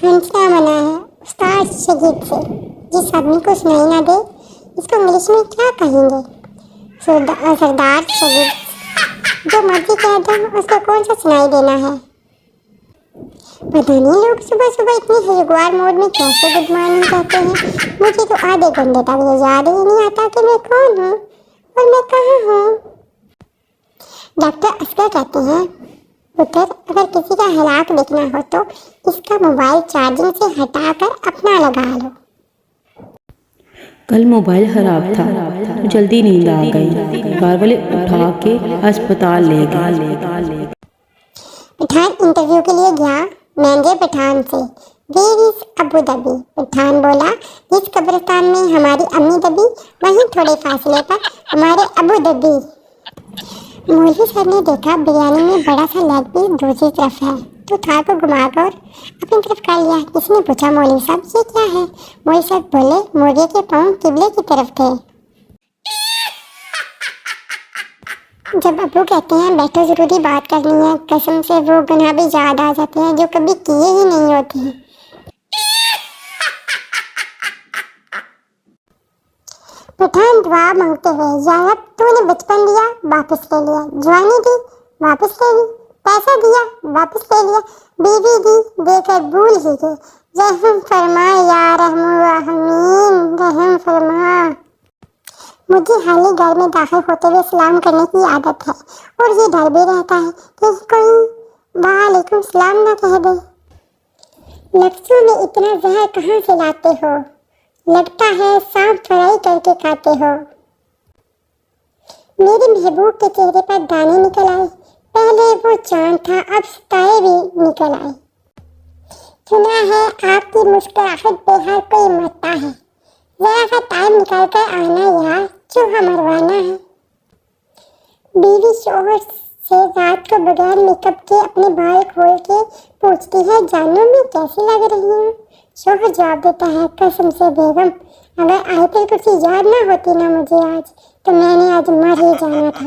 हंसना मना है उस्ताद शगीद से। जिस आदमी को सुनाई ना दे इसको इंग्लिश में क्या कहेंगे? सरदार शगीद। जो मर्जी कह दो उसको कौन सा सुनाई देना है? पता नहीं लोग सुबह सुबह इतनी हरिद्वार मोड में कैसे गुड मॉर्निंग कहते हैं। मुझे तो आधे घंटे तक ये याद ही नहीं आता कि मैं कौन हूँ और मैं कहाँ हूँ। डॉक्टर असगर कहते हैं, पुत्र अगर किसी का हलाक देखना हो तो इसका मोबाइल चार्जिंग से हटाकर अपना लगा लो। कल मोबाइल खराब था तो जल्दी नींद आ गई। घर वाले उठा के अस्पताल ले गए। पठान इंटरव्यू के लिए गया महंगे पठान से। Where is Abu Dhabi? Pathan बोला, जिस कब्रिस्तान में हमारी अम्मी दबी वहीं थोड़े फासले पर हमारे अबू धाबी। मौलवी सर ने देखा बिरयानी में बड़ा सा लेग पीस दूसरी तरफ है तो थाल को घुमाकर अपनी तरफ कर लिया। किसी ने पूछा, मौलवी साहब ये क्या है? मौलवी साहब बोले, मुर्गे के पाँव किबले की तरफ थे। जब अबू कहते हैं बैठो जरूरी बात करनी है, कसम से वो गुनाह भी याद आ जाते हैं जो कभी किए ही नहीं होते हैं। पठान दुआ मांगते हुए, या रब तूने बचपन दिया वापस ले लिया, जवानी दी वापस ले ली, पैसा दिया वापस ले लिया, बीवी दी देकर भूल ही गए, रहम फरमा या रहमीन रहम फरमा। मुझे हाल ही घर में दाखिल होते हुए सलाम करने की आदत है और ये डर भी रहता है कि कोई वालेकुम सलाम ना कह दे। नफ्सों में इतना जहर कहाँ से लाते हो? लगता है सांप फ्राई करके खाते हो। मेरे महबूब के चेहरे पर दाने निकल आए। पहले वो चांद था अब सितारे भी निकल आए। सुना है आपकी मुस्कुराहट बेहद कोई मरता है, जरा सा टाइम निकाल कर आना यार, चूहा मरवाना है। बीवी शोहर से रात को बगैर मेकअप के अपने बाल खोल के पूछती है, जानू मैं कैसी लग रही हूँ? शोहर जवाब देता है, कसम से बेगम अगर आयतल कुर्सी याद ना होती ना मुझे आज तो मैंने आज मर ही जाना था।